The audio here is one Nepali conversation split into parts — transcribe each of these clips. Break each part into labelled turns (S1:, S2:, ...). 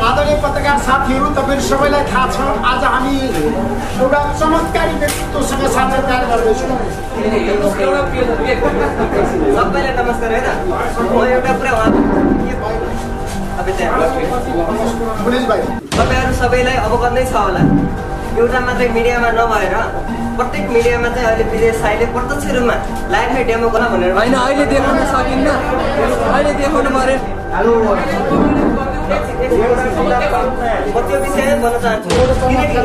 S1: आदरणीय पत्रकार साथीहरू, तपाईहरु सबैलाई थाहा छ आज हामी एउटा चमत्कारी व्यक्तित्वसँग साक्षात्कार गर्दैछौँ।
S2: सबैलाई नमस्कार है त। म एउटा कुरा
S1: पुलिस भाइ
S2: तपाईहरु सबैलाई अवगत नै छ होला। एउटा मात्रै मिडियामा नभएर प्रत्येक मिडियामा चाहिँ अहिले विजय साईले प्रत्यक्ष रूपमा लाइभमै डेमो गर्न भनेर हैन, अहिले देखाउन सकिन्न, अहिले देखाउनु पर्यो। हेलो त्यो विषयमा भन्न चाहन्छु किनकि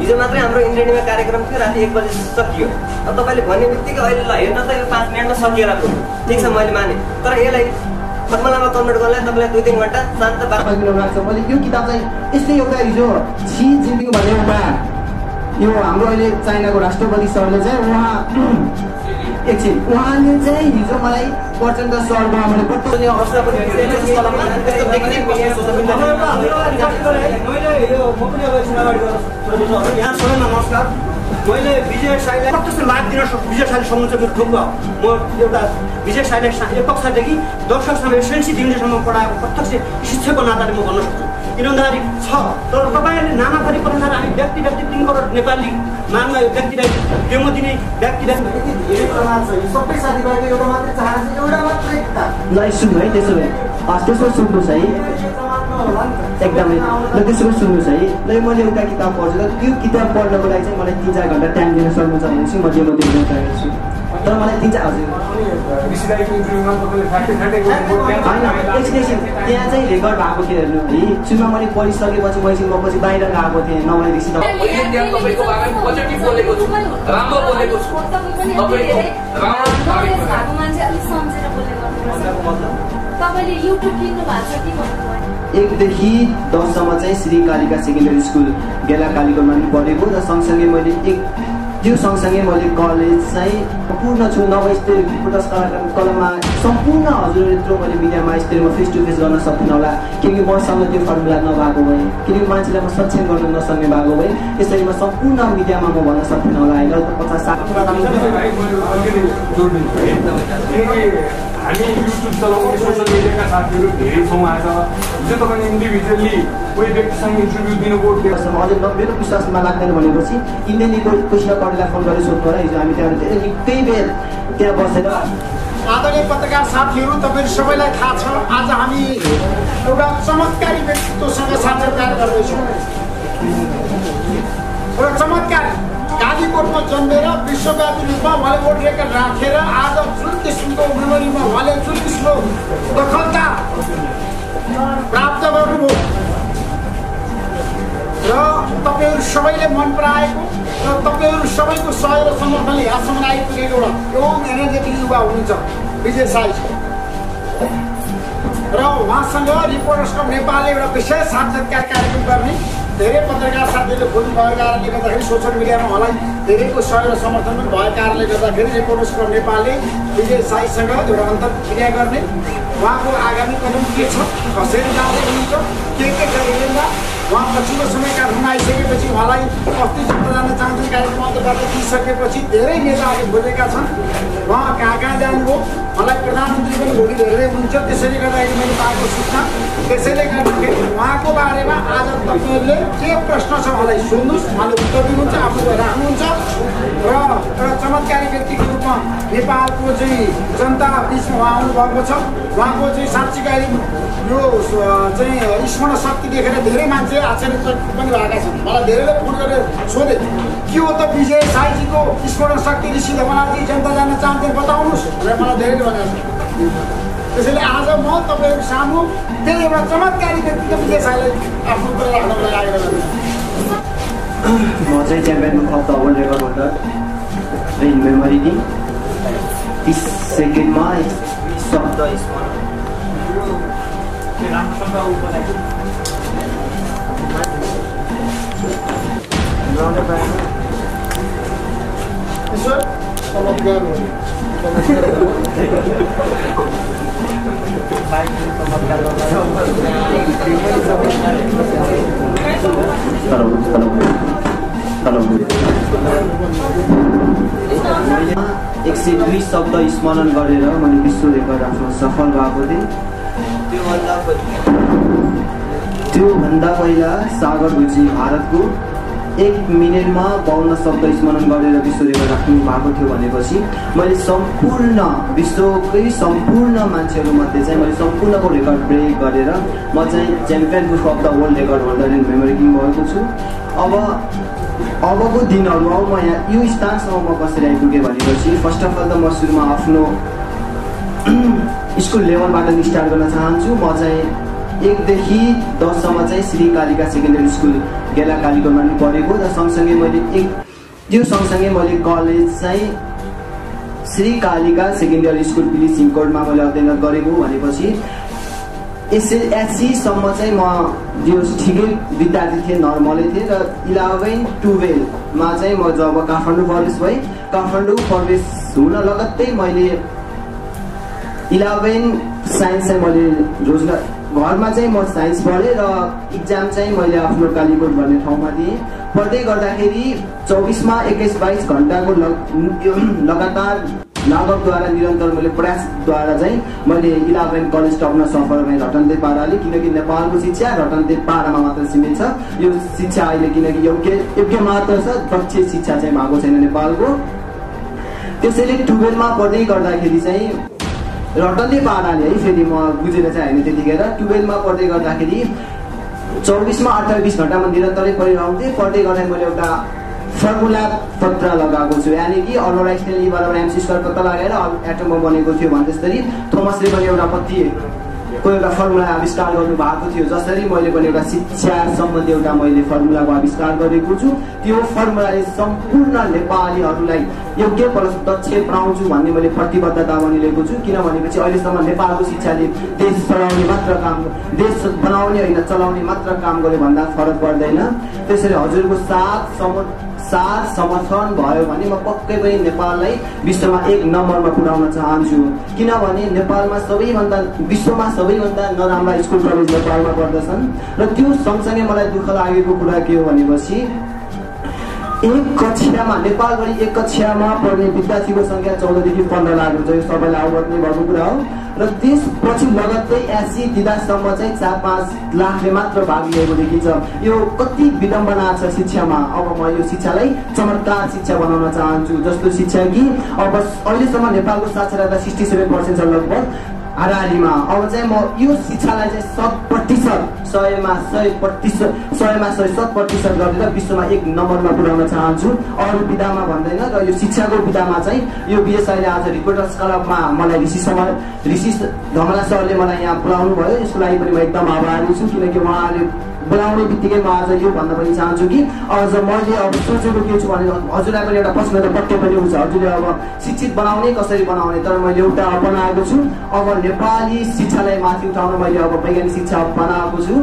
S2: हिजो मात्रै हाम्रो इन्द्रेणीमा कार्यक्रम थियो, राति 1 बजे सकियो। अब तपाईँले भन्ने बित्तिकै अहिले ल हेर्न त यो 5 मिनटमा सकिएर पुग्यो, ठिक छ मैले माने, तर यसलाई फर्मुलामा कन्भर्ट गर्नलाई तपाईँलाई 2-3 घन्टा शान्त
S3: बाहिर लाग्छ। मैले यो किताब चाहिँ यस्तै एउटा हिजो सी जिनपिङ भन्ने एउटा यो हाम्रो अहिले चाइनाको राष्ट्रपति सरले चाहिँ उहाँले चाहिँ हिजो मलाई प्रचण्ड सरमा मैले
S4: नमस्कार। मैले विजय साईलाई प्रत्यक्ष लाभ दिन विजय साईले सक्नुहुन्छ मेरो ठुलो म एउटा विजय साईलाई एक कक्षादेखि 10 कक्षासम्म एसएलसी डिग्रीसम्म पढाएको प्रत्यक्ष शिक्षकको नाताले म भन्न सक्छु। इमानदारी छ, तर तपाईँहरूले नाना थरी प्रकार हामी व्यक्ति 3 करोड नेपाली मानमा यो व्यक्तिलाई डेमो दिने व्यक्तिलाई
S3: सबै साथीभाइको एउटा मात्रै चाहना छ, एउटा मात्रै किताब ल सुन्नु है। त्यसो भए त्यसो सुन्नुहोस् है, एकदमै ल त्यसो सुन्नुहोस् है। ल मैले एउटा किताब पढ्छु, त्यो किताब पढ्नको लागि चाहिँ मलाई 3-4 घन्टा टाइम दिन सक्नुहुन्छ भने चाहिँ म डेमो दिन तयार छु। तर मलाई 3-4 हजुर त्यहाँ चाहिँ रेकर्ड भएको थियो हेर्नु है। सुनमा मैले पढिसकेपछि म पछि बाहिर गएको थिएँ, नभए रिसिभ एकदेखि 10सम्म चाहिँ श्री कालिका सेकेन्डरी स्कुल गेला कालीकोमा पढेको र सँगसँगै मैले त्यो सँगसँगै मैले कलेज चाहिँ पूर्ण छु। नभए यस्तै प्रोटेस्ट कलममा सम्पूर्ण हजुर यत्रो मैले मिडियामा यस्तैमा फेस टु फेस गर्न सक्दिनँ होला, किनकि मसँग त्यो फर्मुला नभएको भए, किनकि मान्छेलाई म सक्षम गर्न नसक्ने भएको भए यसरी म सम्पूर्ण मिडियामा म भन्न सक्दिनँ होला। होइन 50-60
S5: हामी युट्युब चलाउने सोसियल मिडियाका साथीहरू धेरै छौँ। आज हिजो तपाईँले इन्डिभिजुअली कोही व्यक्तिसँग इन्टरभ्यू दिनुभयो,
S3: अझै मेरो विश्वासमा लाग्दैन भनेपछि इन्डियनको कृष्ण कडेलाई फोन गरेर सोध्नु होला। हिजो हामी त्यहाँ निकै बेर त्यहाँ बसेर
S1: आदरणीय पत्रकार साथीहरू, तपाईहरु सबैलाई थाहा छ आज हामी एउटा चमत्कारी व्यक्तित्वसँग साक्षात्कार गर्दैछौँ। एउटा चमत्कार कालीकोटमा जन्मेर विश्वव्यापी रूपमा उहाँले वर्ल्ड रेकर्ड राखेर आज जुन किसिमको मेमोरीमा उहाँले जुन किसिमको दखलता प्राप्त गर्नुभयो र तपाईँहरू सबैले मन पराएको र तपाईँहरू सबैको सहयोग र समर्थनले यहाँसम्म आइपुगेको एउटा यङ एनर्जेटिक युवा हुनुहुन्छ विजय साई र उहाँसँग रिपोर्टर्स क्लब नेपालले एउटा विशेष साक्षात्कार कार्यक्रम गर्ने धेरै पत्रकार साथीहरूले खोज्नु भएको कारणले गर्दाखेरि सोसियल मिडियामा उहाँलाई धेरैको सहयोग र समर्थन पनि भएको कारणले गर्दाखेरि रिपोर्टर्स क्लब नेपालले विजय साईसँग एउटा अन्तर्क्रिया गर्ने उहाँको आगामी कदम के छ, कसरी जाँदै हुनुहुन्छ, के गरिँदैन। उहाँ पछिल्लो समय काठमाडौँ आइसकेपछि उहाँलाई अस्ति जित्न जान चाहन्छु कार्यक्रम अन्तर्गत दिइसकेपछि धेरै नेताहरूले खोजेका छन् उहाँ कहाँ जानुभयो। उहाँलाई प्रधानमन्त्री पनि भोलि हेर्दै हुनुहुन्छ, त्यसैले गर्दाखेरि मैले पाएको सूचना। त्यसैले गर्दाखेरि उहाँको बारेमा आज तपाईँहरूले के प्रश्न छ उहाँलाई सोध्नुहोस्, उहाँले उत्तर दिनुहुन्छ, आफ्नो राख्नुहुन्छ र एउटा चमत्कारी व्यक्तिको रूपमा नेपालको चाहिँ जनता बिचमा उहाँ आउनुभएको छ। उहाँको चाहिँ साँच्चीकै यो चाहिँ स्मरण शक्ति देखेर धेरै मान्छे आश्चर्य पनि भएका छन्। मलाई धेरैले फोन गरेर सोधे के हो त विजय साईजीको स्मरण शक्ति ऋषि धमलाजी जनता जान चाहन्थे बताउनुहोस् भनेर मलाई धेरैले भनेको छ। त्यसैले आज म तपाईँहरू सामु त्यही एउटा चमत्कारी व्यक्तिको विजय साईलाई आफ्नो कुरा राख्नको लागि आएर
S3: म चाहिँ champion of the world record holder in memory team 30 सेकेन्डमा शब्द स्मरण हेलो 102 शब्द स्मरण गरेर मैले विश्व रेकर्ड आफ्नो सफल भएको थिएँ।
S2: त्योभन्दा
S3: त्योभन्दा पहिला सागर गुरुजी भारतको 1 मिनेटमा 52 शब्द स्मरण गरेर विश्व रेकर्ड राख्नु भएको थियो भनेपछि मैले सम्पूर्ण विश्वकै सम्पूर्ण मान्छेहरूमध्ये चाहिँ मैले सम्पूर्णको रेकर्ड ब्रेक गरेर म चाहिँ champion book of the world record holder in memory king भएको छु। अबको दिनहरू अब म यहाँ यो स्थानसम्म म कसरी आइपुगेँ भनेपछि फर्स्ट अफ अल त म सुरुमा आफ्नो स्कुल लेभलबाट स्टार्ट गर्न चाहन्छु। म चाहिँ 1 देखि 10 सम्म चाहिँ श्री कालिका सेकेन्डरी स्कुल गेला कालीकोटमा पनि पढेको र सँगसँगै मैले कलेज चाहिँ श्री कालिका सेकेन्डरी स्कुल पिली सिङकोटमा मैले अध्ययन गरेको भनेपछि एसएलसी सम्म चाहिँ म जो ठिकै विद्यार्थी थिएँ, नर्मलै थिएँ र 11-12 मा चाहिँ म जब काठमाडौँ प्रवेश भएँ, काठमाडौँ प्रवेश हुन लगत्तै मैले 11 साइन्स चाहिँ मैले रोजगार घरमा चाहिँ म साइन्स पढेँ र इक्जाम चाहिँ मैले आफ्नो कालीकोट भन्ने ठाउँमा दिएँ। पढ्दै गर्दाखेरि 24मा 21-22 घन्टाको लगातार लागतद्वारा निरन्तर मैले प्रयासद्वारा चाहिँ मैले 11 कलेज टप्न सफल भएँ रटनदेव पाराले, किनकि नेपालको शिक्षा रटनदेव पारामा मात्र सीमित छ। यो शिक्षा अहिले किनकि योग्य मात्र छ, दक्ष शिक्षा चाहिँ भएको छैन नेपालको। त्यसैले 12मा पढ्दै गर्दाखेरि चाहिँ रटनदेव पाराले है, फेरि म बुझेर चाहिँ होइन त्यतिखेर 12मा पढ्दै गर्दाखेरि 24मा 28-20 घन्टामा निरन्तरै पढिरहन्थेँ। पढ्दै गर्दा मैले एउटा फर्मुला पत्र लगाएको छु, यानि कि अल्बर्ट आइन्स्टाइनले E = mc² पत्ता लगाएर एटम बम बनेको थियो भने त्यसरी थोमसले पनि एउटा को एउटा फर्मुला आविष्कार गर्नु भएको थियो। जसरी मैले पनि एउटा शिक्षा सम्बन्धी एउटा मैले फर्मुलाको आविष्कार गरेको छु। त्यो फर्मुलाले सम्पूर्ण नेपालीहरूलाई योग्य प्लस दक्ष बनाउँछु भन्ने मैले प्रतिबद्धता पनि लिएको छु। किनभनेपछि अहिलेसम्म नेपालको शिक्षाले देश चलाउने मात्र काम, देश बनाउने होइन चलाउने मात्र काम गरे भन्दा फरक पर्दैन। त्यसैले हजुरको साथ समर्थन भयो भने म पक्कै पनि नेपाललाई विश्वमा 1 नम्बरमा पुर्याउन चाहन्छु। किनभने नेपालमा विश्वमा सबैभन्दा नराम्रा स्कुल कलेज नेपालमा पर्दछन् र त्यो सँगसँगै मलाई दुःख लागेको कुरा के हो भनेपछि नेपालभरि 1 कक्षामा पढ्ने विद्यार्थीको संख्या 14 देखि 15 लाख हुन्छ। यो सबैलाई अवगत नै भएको कुरा हो र त्यसपछि लगत्तै 80 दिँदासम्म चाहिँ 4-5 लाखले मात्र भाग लिएको देखिन्छ। यो कति विडम्बना छ शिक्षामा। अब म यो शिक्षालाई चमत्कार शिक्षा बनाउन चाहन्छु। जस्तो शिक्षा कि अब अहिलेसम्म नेपालको साक्षरता 67% छ लगभग हाराहारीमा। अब चाहिँ म यो शिक्षालाई चाहिँ 100% गरेर विश्वमा 1 नम्बरमा पुर्याउन चाहन्छु। अरू विधामा भन्दैन र यो शिक्षाको विधामा चाहिँ यो बीएसआईले आज रिपोर्टर्स क्लबमा मलाई ऋषि धमला सरले मलाई यहाँ बोलाउनु भयो। यसको लागि पनि म एकदम आभारी छु, किनकि उहाँले बोलाउने बित्तिकै म आज यो भन्न पनि चाहन्छु कि अझ मैले अब सोचेको के छु भने हजुरलाई पनि एउटा प्रश्न त पक्कै पनि हुन्छ, हजुरले अब शिक्षित बनाउने कसरी बनाउने। तर मैले एउटा अपनाएको छु, अब नेपाली शिक्षालाई माथि उठाउन मैले अब वैज्ञानिक शिक्षा बनाएको छु,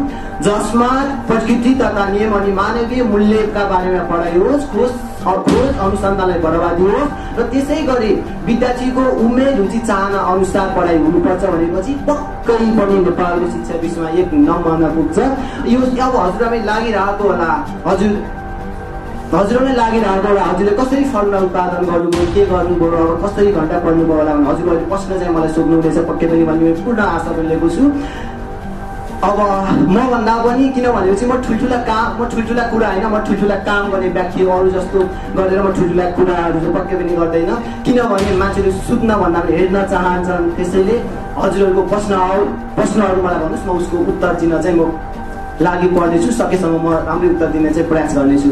S3: जसमा प्रकृति तथा नियम अनि मानवीय मूल्यका बारेमा पढाइ होस्, खोज अनुसन्धानलाई बढावा दियोस् र त्यसै गरी विद्यार्थीको उमेर रुचि चाहना अनुसार पढाइ हुनुपर्छ भनेपछि पक्कै पनि नेपालको शिक्षा विश्वमा 1 नम्बरमा पुग्छ। यो अब हजुरलाई लागिरहेको होला, हजुरलाई लागिरहेको होला हजुरले कसरी फर्मुला उत्पादन गर्नुभयो, के गर्नुभयो, अब कसरी घन्टा पढ्नुभयो होला भने हजुरको अहिले प्रश्न चाहिँ मलाई सोध्नुहुनेछ पक्कै पनि भन्ने पूर्ण आशा पनि लिएको छु। अब म भन्दा पनि किनभनेपछि म ठुल्ठुला कुरा होइन, म ठुल्ठुला काम गर्ने व्यक्ति हो। अरू जस्तो गरेर म ठुल्ठुला कुराहरू चाहिँ पक्कै पनि गर्दैन, किनभने मान्छेले सुत्न भन्दा पनि हेर्न चाहन्छन्। त्यसैले हजुरहरूको प्रश्नहरू मलाई भन्नुहोस्, म उसको उत्तर दिन चाहिँ म लागि पर्नेछु। सकेसम्म म राम्रै उत्तर दिने चाहिँ प्रयास गर्नेछु।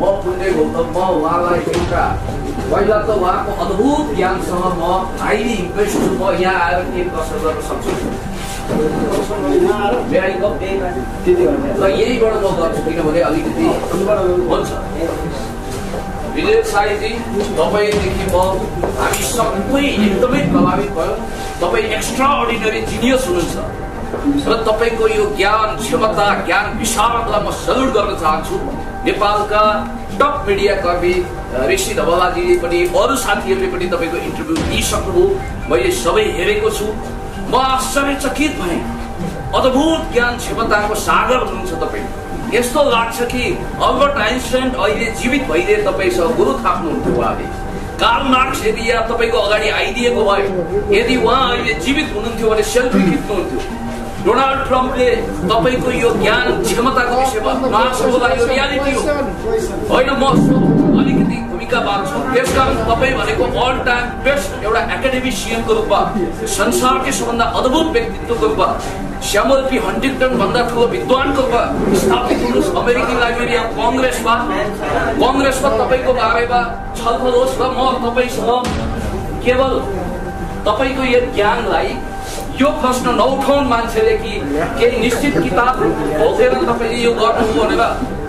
S6: म पुण्य गौतम, म उहाँलाई एउटा पहिला त उहाँको अद्भुत ज्ञानसँग म हाइली इम्प्रेस छु। म यहाँ आएर के प्रश्न गर्न सक्छु र यहीबाट म गर्छु, किनभने अलिकति हुन्छ। विजय साईजी, तपाईँदेखि हामी सबै एकदमै प्रभावित भयो। तपाईँ एक्स्ट्रा अर्डिनरी जिनियस हुनुहुन्छ र तपाईँको यो ज्ञान क्षमता ज्ञान विशारदलाई म सल्युट गर्न चाहन्छु। नेपालका टप मिडिया कर्मी ऋषि धवलाजीले पनि अरू साथीहरूले पनि तपाईँको इन्टरभ्यू दिइसक्नुभयो, मैले सबै हेरेको छु। म आश्चर्यचकित भएँ, अद्भुत ज्ञान क्षमताको सागर हुनुहुन्छ तपाईँ। यस्तो लाग्छ कि अल्बर्ट आइन्स्टाइन अहिले जीवित भइदिए तपाईँसँग गुरु थाप्नुहुन्थ्यो उहाँले। कार्ल मार्क्स यदि यहाँ तपाईँको अगाडि आइदिएको भए, यदि उहाँ अहिले जीवित हुनुहुन्थ्यो भने सेल्फी खिच्नुहुन्थ्यो। डोनाल्ड ट्रम्पले तपाईँको यो ज्ञान क्षमताको विषयमा महासभा यो रियालिटी हो होइन। म अलिकति भूमिका बाँध्छु, त्यसकारण तपाईँ भनेको अल टाइम बेस्ट एउटा एकाडेमिसियनको रूपमा, संसारकै सबभन्दा अद्भुत व्यक्तित्वको रूपमा, स्यामुअल पी हन्टिङटन भन्दा ठुलो विद्वानको रूपमा स्थापित हुनुहोस् अमेरिकी लाइब्रेरी अफ कङ्ग्रेसमा तपाईँको बारेमा छलफल होस् र म तपाईँसँग केवल तपाईँको यो ज्ञानलाई यो प्रश्न नउठाउन् मान्छेले कि केही निश्चित किताब भोगेर तपाईँले यो गर्नुभयो भनेर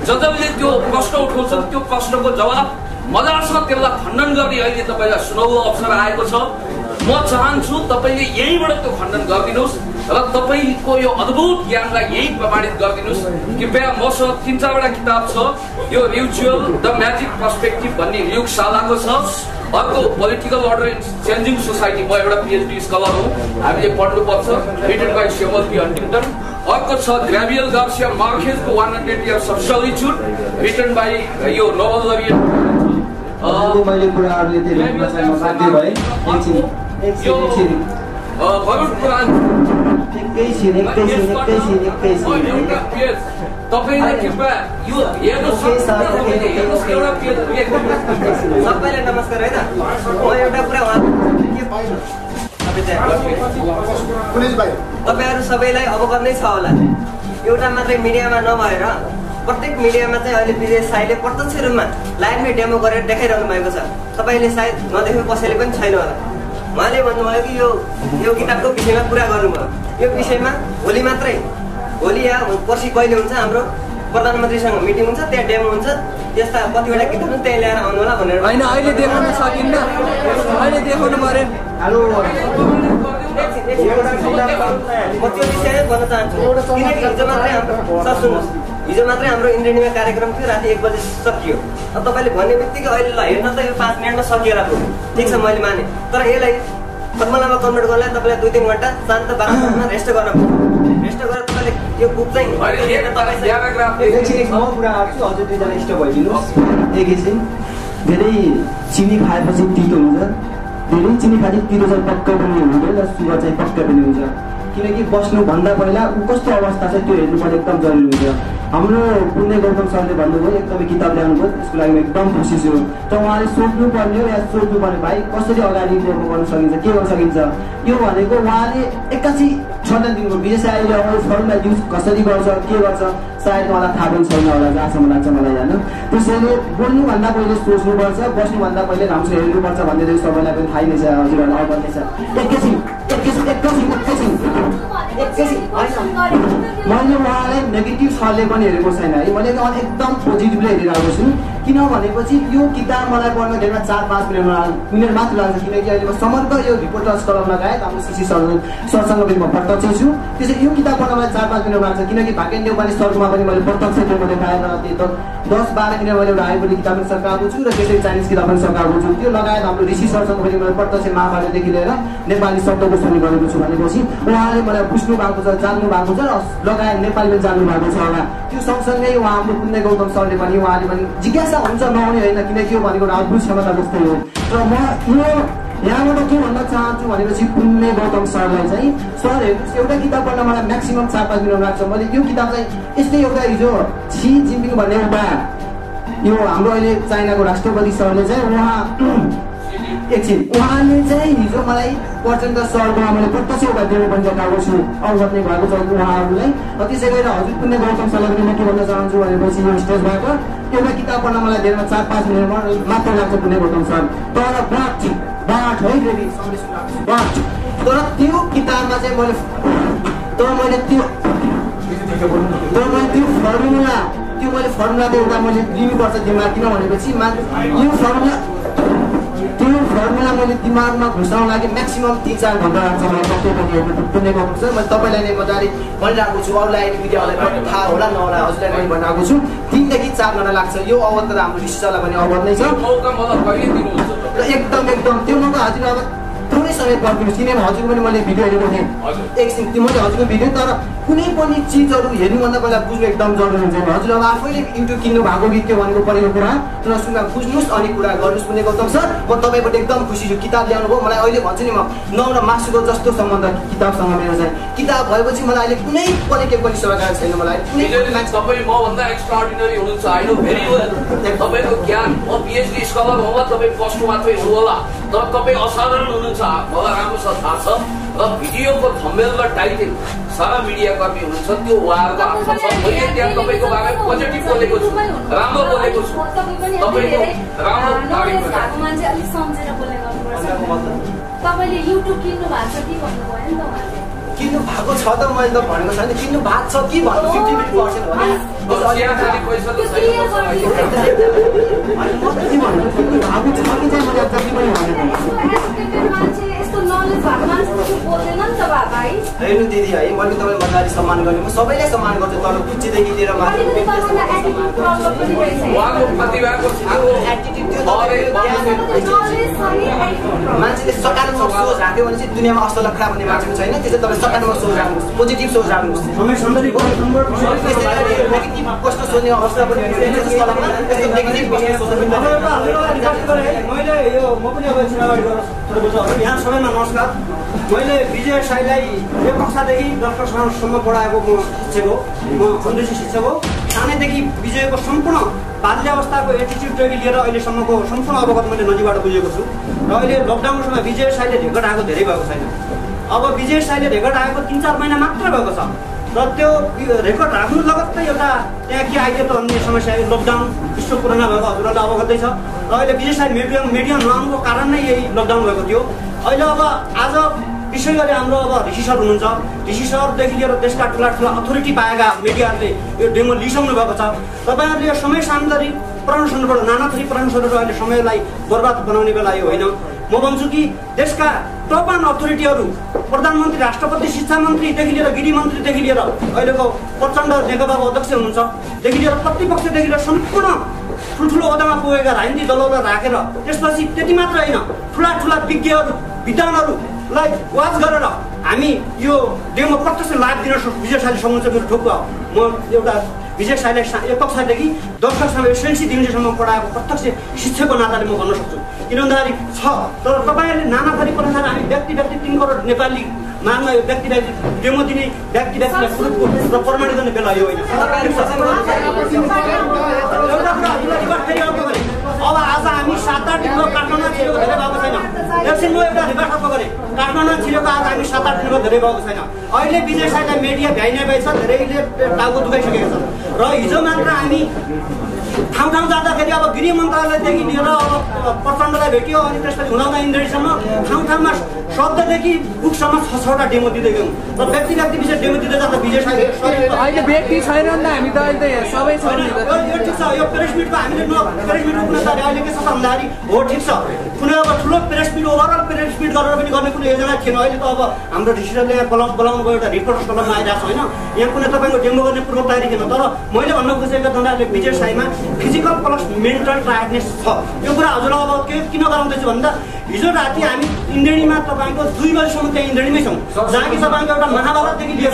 S6: जसले त्यो प्रश्न उठाउँछन् त्यो प्रश्नको जवाब मजासँग त्यसलाई खण्डन गर्ने अहिले तपाईँलाई सुनौलो अवसर आएको छ। म चाहन्छु तपाईँले यहीँबाट त्यो खण्डन गरिदिनुहोस् र तपाईँको यो अद्भुत ज्ञानलाई यही प्रमाणित गरिदिनुहोस्। कृपया मसँग 3-4वटा किताब छ। यो रिचुअल द म्याजिक पर्सपेक्टिभ भन्ने ल्युक सालाको छ। अर्को political order in changing society, म एउटा PhD स्कलर हो, हामीले पढ्नुपर्छ, written by Samuel P Huntington. अर्को छ ग्रेभियल गार्सिया मार्केजको 100 Years of Solitude, written by यो नोबल लरियट।
S3: मैले कुराहरूले त्यसलाई बाध्य भए
S6: गरुड पुराण तपाईँले कृपया यो हेर्नुहोस्।
S2: सबैलाई नमस्कार है त। म एउटा कुरा तपाईँहरू सबैलाई अवगत नै छ होला, एउटा मात्रै मिडियामा नभएर प्रत्येक मिडियामा चाहिँ अहिले विजय साईले प्रत्यक्ष रूपमा लाइभमै डेमो गरेर देखाइरहनु भएको छ। तपाईँले सायद नदेखेको कसैले पनि छैन होला। उहाँले भन्नुभयो कि यो किताबको विषयमा कुरा गर्नुभयो। यो विषयमा भोलि मात्रै, भोलि या पर्सि कहिले हुन्छ हाम्रो प्रधानमन्त्रीसँग मिटिङ हुन्छ, त्यहाँ डेमो हुन्छ, त्यस्ता कतिवटा किताब त्यहाँ ल्याएर आउनु होला भनेर
S7: होइन। अहिले देखाउन सकिन्न, अहिले देखाउनु पर्यो।
S2: म त्यो विषय भन्न चाहन्छु किनकि हिजो मात्रै हाम्रो इन्द्रेणीमा कार्यक्रम थियो, राति 1 बजे सकियो। अब तपाईँले भन्ने बित्तिकै अहिले ल हेर्न त यो 5 मिनटमा सकिएर पुग्यो, ठिक छ मैले माने, तर यसलाई फर्मुलामा कन्भर्ट गर्नलाई तपाईँलाई 2-3 घन्टा शान्त वातावरणमा रेस्ट गर्न पर्छ। रेस्ट गरेर तपाईँले यो बुक चाहिँ
S3: म कुरा गर्छु। हजुर 2जना स्टप भइदिनुहोस् एकैछिन। धेरै चिनी खाएपछि तितो हुन्छ, धेरै चिनी खाएपछि तितो चाहिँ पक्कै पनि हुँदैन र सुगर चाहिँ पक्कै पनि हुन्छ। किनकि बस्नुभन्दा पहिला ऊ कस्तो अवस्था छ त्यो हेर्नुपर्ने एकदम जरुरी हुन्छ। हाम्रो पुण्य गौतम सरले भन्नुभयो एकदमै किताब ल्याउनुभयो, त्यसको लागि म एकदम खुसी छु। त उहाँले सोध्नुपर्ने हो या सोध्नुपर्ने भाइ कसरी अगाडि गर्न सकिन्छ, के गर्न सकिन्छ, यो भनेको उहाँले 81 छन्द दिनको विदेश आएर अब फर्मुला युज कसरी गर्छ, के गर्छ, सायद उहाँलाई थाहा पनि छैन होला जहाँसम्म लाग्छ मलाई होइन। त्यसैले बोल्नुभन्दा पहिले सोच्नुपर्छ, बस्नुभन्दा पहिले राम्रोसँग हेर्नुपर्छ भन्ने सबैलाई पनि थाहै नै छ हजुरहरूलाई अवगत नै छ। मैले उहाँलाई नेगेटिभ छलले पनि हेरेको छैन है, मैले एकदम पोजिटिभली हेरिरहेको छु। किन भनेपछि यो किताब मलाई पढ्न धेरै 4-5 मिनट मात्र लाग्छ, किनकि अहिले म समग्र यो रिपोर्टर्स कलम लगायत हाम्रो सिसी सरसँग पनि म प्रत्यक्ष छु। त्यसैले यो किताब पढ्न मलाई 4-5 मिनट लाग्छ, किनकि भाकेन नेपाली सरकोमा पनि मैले प्रत्यक्ष डेमो देखाएर 10-12 मिनट मैले एउटा आइबोली किताब पनि सकाएको छु र त्यसरी चाइनिज किताब पनि सकाएको छु। त्यो लगायत हाम्रो ऋषि सरसँग पनि मैले प्रत्यक्ष महाभारतदेखि लिएर नेपाली शब्दकोशनी गरेको छु भनेपछि उहाँले मलाई बुझ्नु भएको छ, जान्नु भएको छ र लगायत नेपाली पनि जान्नु भएको छ होला। त्यो सँगसँगै उहाँ हाम्रो पुण्य गौतम सरले पनि उहाँले पनि जिज्ञासा हुन्छ नहुने होइन, किनकि यो भनेको एउटा अद्भुत क्षमता जस्तै हो। र म यो यहाँबाट के भन्न चाहन्छु भनेपछि पुण्य गौतम सरलाई चाहिँ सर हेर्नुहोस् एउटा किताब पढ्न मलाई म्याक्सिमम 4-5 मिनट लाग्छ। मैले यो किताब चाहिँ यस्तै एउटा हिजो सी जिनपिङ भन्ने एउटा यो हाम्रो अहिले चाइनाको राष्ट्रपति सरले चाहिँ उहाँले चाहिँ हिजो मलाई प्रचण्ड सरकोमा मैले प्रत्यक्ष एउटा डेमो पनि देखाएको छु, अवगत नै भएको छ उहाँहरूलाई। त्यसै गरेर हजुर पुण्य गौतम सरलाई पनि म के भन्न चाहन्छु भनेपछि यो स्टेजबाट एउटा किताब पढ्न मलाई धेरै 4-5 मिनट मात्र लाग्छ पुण्य गौतम सर, तर बाट है फेरि बाट। तर त्यो किताबमा चाहिँ मैले फर्मुला त एउटा मैले लिनुपर्छ दिमाग, किन भनेपछि यो फर्मुला मैले दिमागमा घुसाउन लागि म्याक्सिमम 3-4 घन्टा लाग्छ मलाई पक्कै पनि पुण्य गौतम सर। मैले तपाईँलाई नै मजाले भनिरहेको छु, अरूलाई मिडियालाई पनि थाहा होला नहोला हजुरलाई पनि भनिरहेको छु 3देखि 4 घन्टा लाग्छ। यो अवगत त हाम्रो ऋषिलाई पनि अवगत नै छ र एकदम त्यो मौका हजुर अब थोरै समय पर्खिनुहोस् किनभने हजुरको पनि मैले भिडियो हेरेको थिएँ एकछिन त्यो मैले हजुरको भिडियो तर कुनै पनि चिजहरू हेर्नुभन्दा पहिला बुझ्नु एकदम जरुरी हुन्छ हजुर अब आफैले युट्युब किन्नु भएको कि त्यो भनेको परेको कुरा तर सुन्दा बुझ्नुहोस् अनि कुरा गर्नुहोस् भने गौतम सर म तपाईँबाट एकदम खुसी छु किताब ल्याउनु भयो मलाई अहिले भन्छु नि म 9 र मासुको जस्तो सम्बन्ध किताबसँग मेरो चाहिँ किताब भएपछि मलाई अहिले कुनै पनि के पनि सरकार छैन मलाई
S6: तपाईँ मभन्दा एक्स्ट्राअर्डिनरी हुनुहुन्छ आई नो भेरी वेल तपाईँको ज्ञान म पिएचडी स्कलर होला तपाईँ फर्स्ट मात्रै हुनु होला तर तपाईँ असाधारण हुनुहुन्छ मलाई राम्रोसँग थाहा छ र भिडियोको थम्बनेल र टाइटल सारा मिडिया कर्मी हुनुहुन्छ त्यो उहाँहरूको आफ्नो छ मैले त्यहाँ तपाईँको बारेमा पोजिटिभ बोलेको छु राम्रो बोलेको छु तपाईँको राम्रो
S8: मान्छे अलिक सम्झेर बोल्ने गर्नुपर्छ तपाईँले युट्युब किन्नु भएको छ कि भन्नुभयो नि त उहाँले
S3: किन्नु भएको छ त मैले त भनेको छैन किन्नु भएको छ कि भन्नु 50% भने हेर्नु दिदी है मैले तपाईँलाई मजाले सम्मान गर्ने म सबैलाई सम्मान गर्छु तर बुझ्चीदेखि लिएर मान्छेले सकारात्मक सोच राख्यो भने चाहिँ दुनियाँमा असल खराब भन्ने मान्छे छैन त्यो चाहिँ तपाईँ सकारात्मक सोच राख्नुहोस् पोजिटिभ सोच राख्नुहोस् नेगेटिभ प्रश्न सोध्ने अवस्था पनि
S4: मैले यो म पनि अब यहाँ सबैमा नमस्कार मैले विजय साईलाई यो कक्षादेखि 10 कक्षासम्म पढाएको म शिक्षक हो म खण्डेसी शिक्षक हो सानैदेखि विजयको सम्पूर्ण बाल्यावस्थाको एटिच्युडदेखि लिएर अहिलेसम्मको सम्पूर्ण अवगत मैले नजिकबाट बुझेको छु र अहिले लकडाउनको समय विजय साईले रेकर्ड आएको धेरै भएको छैन अब विजय साईले रेकर्ड आएको 3-4 महिना मात्र भएको छ र त्यो रेकर्ड राख्नु लगत्तै एउटा त्यहाँ के आइदियो त अन्य समस्या लकडाउन विश्व कोरोना भएको हजुरहरूलाई अवगतै छ र अहिले विजय साई मिडिया नआउनुको कारण नै यही लकडाउन भएको थियो अहिले अब आज विशेष गरी हाम्रो अब ऋषि सर हुनुहुन्छ ऋषि सरदेखि लिएर देशका ठुला ठुला अथोरिटी पाएका मिडियाहरूले यो डेमो लिइसक्नु भएको छ तपाईँहरूले यो समय सान्दर्भिक प्रदर्शनबाट नाना थरी प्रदर्शनहरू अहिले समयलाई बर्बाद बनाउने बेला यो होइन म भन्छु कि देशका टप अथोरिटीहरू प्रधानमन्त्री राष्ट्रपति शिक्षा मन्त्रीदेखि लिएर गृह मन्त्रीदेखि लिएर अहिलेको प्रचण्ड नेकपाको अध्यक्ष हुनुहुन्छदेखि लिएर प्रतिपक्षदेखि लिएर सम्पूर्ण ठुल्ठुलो ओहदामा पुगेका राजनीतिक दलहरूलाई राखेर त्यसपछि त्यति मात्र होइन ठुला ठुला विज्ञहरू विद्वानहरूलाई वाच गरेर हामी यो डेमो प्रत्यक्ष लाभ दिन सक्छौँ विजय साईले सम्झ मेरो ठोक्का हो म एउटा विजय साईलाई 1 कक्षादेखि 10 कक्षामा एसएलसी दिनसम्म पढाएको प्रत्यक्ष शिक्षकको नाताले म भन्न सक्छु किन भन्दाखेरि छ तर तपाईँहरूले नाना थरी प्रकार हामी व्यक्ति 3 करोड नेपाली मानमा यो व्यक्ति डेमो दिने व्यक्तिलाई ग्रुपको र प्रमाणित गर्ने बेला यो होइन अब आज हामी 7-8 किलो काठमाडौँ छिरेको धेरै भएको छैन एकछिन म एउटा रिभार्स अप गरेँ काठमाडौँ छिरेको आज हामी 7-8 किलो धेरै भएको छैन अहिले विजय साईलाई मिडिया भ्याइने भएछ धेरैले टाउको दुखाइसकेको छ र हिजो मात्र हामी ठाउँ जाँदाखेरि अब गृह मन्त्रालयदेखि लिएर अब प्रचण्डलाई भेट्यो अनि त्यसपछि हुँदा इन्द्रेणीसम्म ठाउँमा शब्ददेखि बुकसम्म 6-6वटा डेमो दिँदै गयौँ र व्यक्ति विशेष डेमो दिँदै जाँदा विजय साई
S7: अहिले व्यक्ति छैन नि हामी त अहिले सबै छैन
S4: यो ठिक छ यो प्रेस मिटको हामीले प्रेस मिट कुनै त अहिले के छ भन्दाखेरि हो ठिक छ कुनै अब ठुलो press meet overall press meet गरेर पनि गर्ने कुनै योजना थिएन अहिले त अब हाम्रो डिसिजनले यहाँ बोलाउनुको एउटा रिपोर्टर्स क्लबमा आइरहेको छ होइन यहाँ कुनै तपाईँको डेमो गर्ने पूर्व तयारी थिएन तर मैले भन्न खोजेको धन्दाले विजय साईमा फिजिकल प्लस मेन्टल टायर्डनेस छ यो कुरा हजुरलाई अब किन गराउँदैछु भन्दा हिजो राति हामी इन्द्रेणीमा तपाईँको 2 बजीसम्म त्यहाँ इन्द्रेणीमै छौँ जहाँ कि तपाईँको एउटा महाभारतदेखि लिएर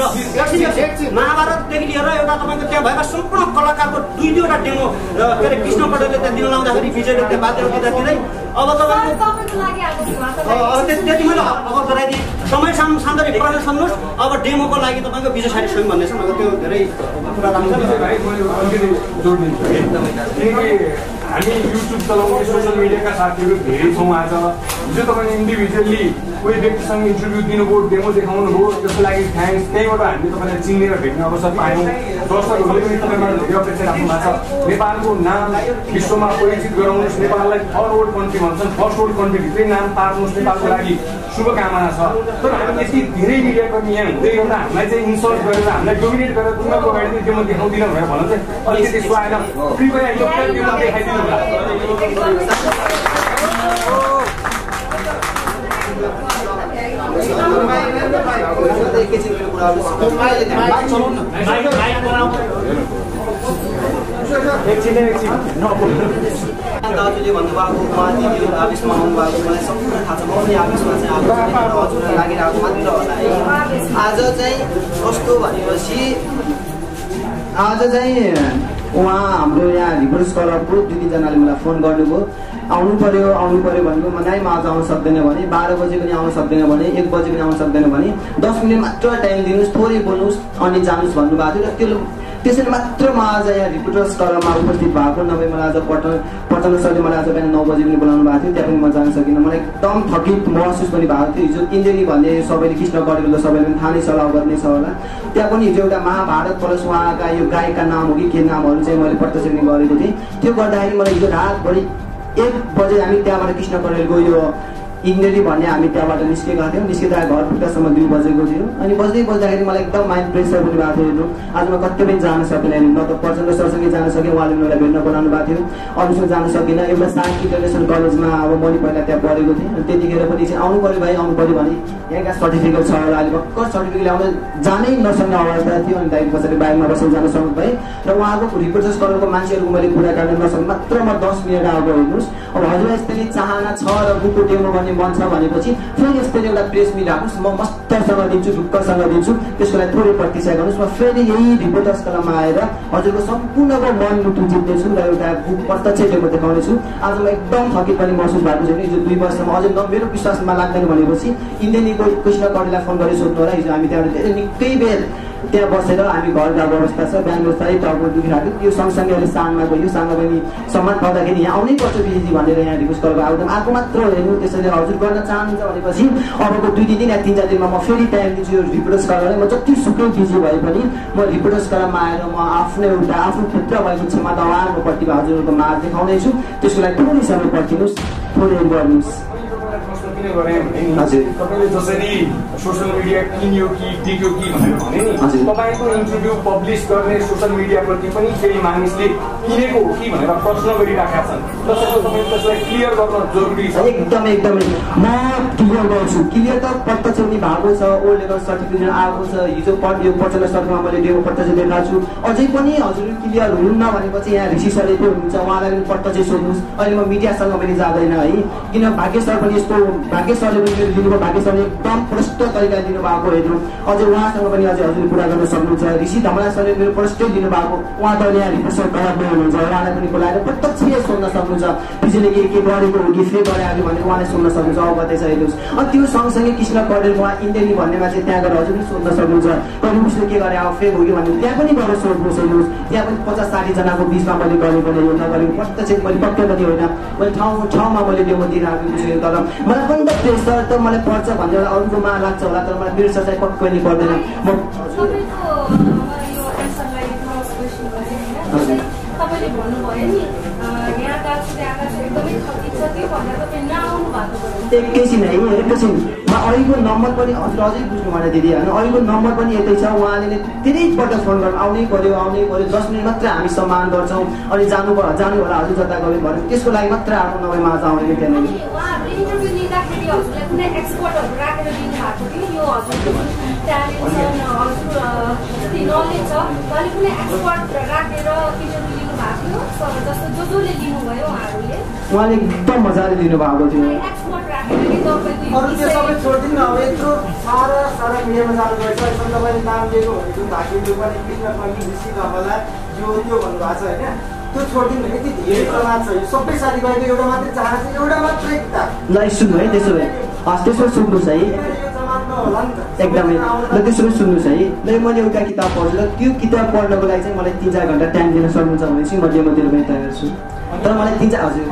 S4: एउटा तपाईँको त्यहाँ भएका सम्पूर्ण कलाकारको 2-2वटा डेमो के अरे कृष्ण पटेलले त्यहाँ दिन लाउँदाखेरि विजयले त्यहाँ बाध्य दिँदै अब तपाईँको त्यति मैले अब गराइदिएँ समय सान्दर्भिक प्रश्न सुन्नुहोस् अब डेमोको लागि तपाईँको विजय साईले स्वयं भन्ने छ अब त्यो धेरै कुरा राम्रो
S5: हामी युट्युब चलाउने सोसियल मिडियाका साथीहरू धेरै छौँ आज हिजो तपाईँले इन्डिभिजुअली कोही व्यक्तिसँग इन्टरभ्यू दिनुभयो डेमो देखाउनुभयो त्यसको लागि थ्याङ्क्स त्यहीबाट हामीले तपाईँलाई चिनेर भेट्ने अवसर पायौँ दर्शकहरूले पनि तपाईँबाट धेरै अपेक्षा राख्नु भएको छ नेपालको नाम विश्वमा परिचित गराउनुहोस् नेपाललाई थर्ड वर्ल्ड कन्ट्री भन्छन् फर्स्ट वर्ल्ड कन्ट्रीभित्रै नाम पार्नुहोस् नेपालको लागि शुभकामना छ तर हामी यति धेरै मिडियाकर्मी यहाँ हुँदै एउटा हामीलाई चाहिँ इन्सल्ट गरेर हामीलाई डोमिनेट गरेर तिमीहरूको अगाडि डेमो देखाउँदिन भनेर भन्न चाहिँ अलिकति त्यसो आएन कृपया एउटा डेमो देखाइदिनु
S3: दाजुले भन्नुभएको उहाँ दिदीहरू आवेशमा आउनुभएको मलाई सम्पूर्ण थाहा छ। म पनि आवेशमा चाहिँ हजुरलाई लागिरहेको मात्र होला है। आज चाहिँ कस्तो भनेपछि आज चाहिँ उहाँ हाम्रो यहाँ रिभर्स क्लबको 2-3जनाले मलाई फोन गर्नुभयो, आउनु पर्यो भनेको मलाई म आज आउन सक्दैन भने, 12 बजे पनि आउन सक्दैन भने, 1 बजे पनि आउन सक्दैन भने 10 मिनट मात्र टाइम दिनुहोस्, थोरै बोल्नुहोस् अनि जानुहोस् भन्नुभएको थियो। र त्यसैले मात्र म आज यहाँ रिपोर्टर्स क्लबमा उपस्थित भएको, नभए मलाई आज पटना सरले मलाई आज बिहान 9 बजे पनि बोलाउनु भएको थियो, त्यहाँ पनि म जान सकिनँ। मलाई एकदम थकित महसुस पनि भएको थियो। हिजो इन्जेली भन्ने सबैले कृष्ण गरेको त सबैले पनि थाहा नै सल्लाह गर्ने छ होला, त्यहाँ पनि हिजो एउटा महाभारत प्लस उहाँका यो गायकका नाम हो कि के नामहरू चाहिँ मैले प्रत्यक्ष गरेको थिएँ। त्यो गर्दाखेरि मलाई हिजो रातभरि 1 बजे हामी त्यहाँबाट कृष्ण करेलको यो इन्जेली भन्ने हामी त्यहाँबाट निस्केका थियौँ। निस्किँदा घर पुग्दासम्म 2 बजेको थियो। अनि बज्दाखेरि मलाई एकदम माइन्ड प्रेसर पनि भएको थियो। हेर्नु आज म कतै पनि जान सकिनँ, न त प्रचण्ड सरसँगै जान सकेँ, उहाँले मलाई भेट्न बोलाउनु भएको थियो, अरूसँग जान सकिनँ। एउटा साइन्स इन्टरनेसनल कलेजमा अब म पहिला त्यहाँ पढेको थिएँ। अनि त्यतिखेर पनि चाहिँ आउनु पऱ्यो भाइ आउनु पऱ्यो भने यहाँका सर्टिफिकेट छ होला, अहिले भर्खर सर्टिफिकेट ल्याउन जानै नसक्ने अवस्था थियो। अनि त्यहाँदेखि पछाडि बाइकमा बसेर जान सक्नु भएँ। र उहाँको रिपोर्टर्स क्लबको मान्छेहरूको मैले कुरा गर्न नसक्नु मात्र म 10 मिनट आएको। हेर्नुहोस् अब हजुरलाई यस्तै चाहना छ र बुकको डेमो गर्ने मन छ भनेपछि फेरि यस्तै एउटा प्रेस मिट राख्नुहोस्, म मस्तसँग दिन्छु, ढुक्कसँग दिन्छु, त्यसको लागि थोरै प्रतीक्षा गर्नुहोस्। म फेरि यही रिपोर्टर्स क्लबमा आएर हजुरको सम्पूर्णको मन मुटु जित्नेछु र एउटा बुक प्रत्यक्ष डेमो देखाउनेछु। आज म एकदम थकित पनि महसुस भएको छैन। हिजो 2 वर्षमा अझै मेरो विश्वासमा लाग्दैन भनेपछि इन्डियनको कृष्ण कडेलाई फोन गरेर सोध्नु होला। हिजो हामी त्यहाँबाट धेरै निकै बेर त्यहाँ बसेर हामी घर गएको अवस्था छ। बिहान साह्रै टाउको दुखिरहेको थियो। त्यो सँगसँगै अहिले साँझमा गयो, साँझमा पनि सम्मान पाउँदाखेरि यहाँ आउनै पर्छ बिजी भनेर यहाँ रिक्वेस्ट गरेर आएको मात्र हेर्नु। त्यसैले हजुर गर्न चाहनुहुन्छ भनेपछि अबको 2-3 दिन या 3-4 दिनमा म फेरि टाइम दिन्छु यो रिपोर्टर्स क्लबलाई। म जति सुकै बिजी भए पनि म रिपोर्टर्स क्लबमा आएर म आफ्नो एउटा आफ्नो क्षेत्र भएको क्षमता उहाँको प्रतिभा हजुरहरूको माग देखाउनेछु। त्यसको लागि थोरै समय पर्खिनुहोस्, थोरै गर्नुहोस्।
S5: तपाईँले जसरी सोसियल मिडिया किन्यो कि टिक्यो कि भनेर भने नि, तपाईँको इन्टरभ्यू पब्लिस गर्ने सोसियल मिडियाप्रति पनि केही मानिसले किनेको हो कि भनेर प्रश्न गरिराखेका छन्। त्यसैले तपाईँले त्यसलाई क्लियर गर्न जरुरी छ।
S3: एकदमै म क्लियर गर्छु। क्लियर त प्रत्यक्ष पनि भएको छ, ओ लेभल सर्टिफिकेट आएको छ। हिजो यो 50 सर्टमा मैले डेमो प्रत्यक्ष देखाएको छु। अझै पनि हजुर क्लियर हुनुहुन्न भनेपछि यहाँ ऋषि सरले को हुनुहुन्छ उहाँलाई पनि प्रत्यक्ष सोध्नुहोस्। अहिले म मिडियासँग पनि जाँदैन है, किन भाग्य सर पनि यस्तो भाग्य सरले पनि दिनुभयो। भाग्य सरले एकदम प्रष्ट तरिकाले दिनुभएको। हेर्नु अझै उहाँसँग पनि अझै हजुर कुरा गर्न सक्नुहुन्छ। ऋषि धमला सरले मेरो प्रष्टै दिनुभएको। उहाँ त यहाँ रिपोर्टर तयार हुनुहुन्छ, उहाँलाई पनि बोलाएर प्रत्यक्ष सोध्न सक्नुहुन्छ। ऋषिले के गरेको हो कि फेक गरे आयो भनेर उहाँले सोध्न सक्नुहुन्छ। अवगतै छ हेर्नुहोस्। अनि त्यो सँगसँगै कृष्ण कडेल उहाँ इन्डेली भन्नेमा चाहिँ त्यहाँ गएर हजुर पनि सोध्न सक्नुहुन्छ। अनि उसले के गरे अब फेक हो कि भने त्यहाँ पनि गएर सोध्नुहोस्। हेर्नुहोस् त्यहाँ पनि 50-60 जनाको बिचमा मैले गरेको नै हो, नगरेको प्रत्यक्ष मैले पक्कै पनि होइन। मैले ठाउँमा मैले डेमो दिइरहेको छु। तर मलाई पनि त प्रेसर त मलाई पर्छ भन्ने एउटा अरूकोमा लाग्छ होला, तर मलाई प्रेसर चाहिँ पक्कै पनि पर्दैन।
S8: तपाईँले भन्नुभयो नि यहाँ गएको छु त्यहाँ गएको छु एकदमै थकित छ, त्यो भन्दा तपाईँ नआउनु भएको भयो।
S3: एकैछिन है, एकैछिन म अहिलेको नम्बर पनि हजुर अझै बुझ्नु भएन दिदी होइन। अहिलेको नम्बर पनि यतै छ। उहाँले धेरैपल्ट फोन गर्नु आउनै पर्यो 10 मिनट मात्र हामी सम्मान गर्छौँ। अनि जानु होला हजुर जता गयो भने त्यसको लागि मात्र आएको, नभए म आज आउँदैन त्यहाँनिर।
S8: उहाँहरूले इन्टरभ्यू लिँदाखेरि हजुरलाई कुनै एक्सपर्टहरू राखेर लिनु भएको थियो? यो हजुरको ट्यालेन्ट छ, हजुर नलेज छ, उहाँले कुनै एक्सपर्ट राखेर इन्टरभ्यू लिनु भएको थियो? जस्तो जसले लिनुभयो उहाँले
S3: एकदम मजाले लिनुभएको थियो।
S8: एक्सपर्ट राखेर कि तपाईँको
S1: अरू त्यो सबै छोडिदिनु। अब यत्रो सारा मिडियामा जानु गएछ। यसमा तपाईँले नाम दिएको भनेको भाग्यले पनि कृष्ण पनि ऋषि धमला यो त्यो भन्नुभएको छ होइन। त्यो छोडिदिनु। यति धेरै चला छ। यो सबै साथीभाइको एउटा मात्रै चाहना छ, एउटा मात्रै किताब।
S3: ल सुन्नु है, त्यसो भए त्यसो सुन्नुहोस् है एकदमै। ल त्यसो भए सुन्नुहोस् है। ल मैले एउटा किताब पढ्छु र त्यो किताब पढ्नको लागि चाहिँ मलाई 3-4 घन्टा टाइम दिन सक्नुहुन्छ भने चाहिँ म डेमो दिनु पनि तयार छु। तर मलाई 3-4 हजुर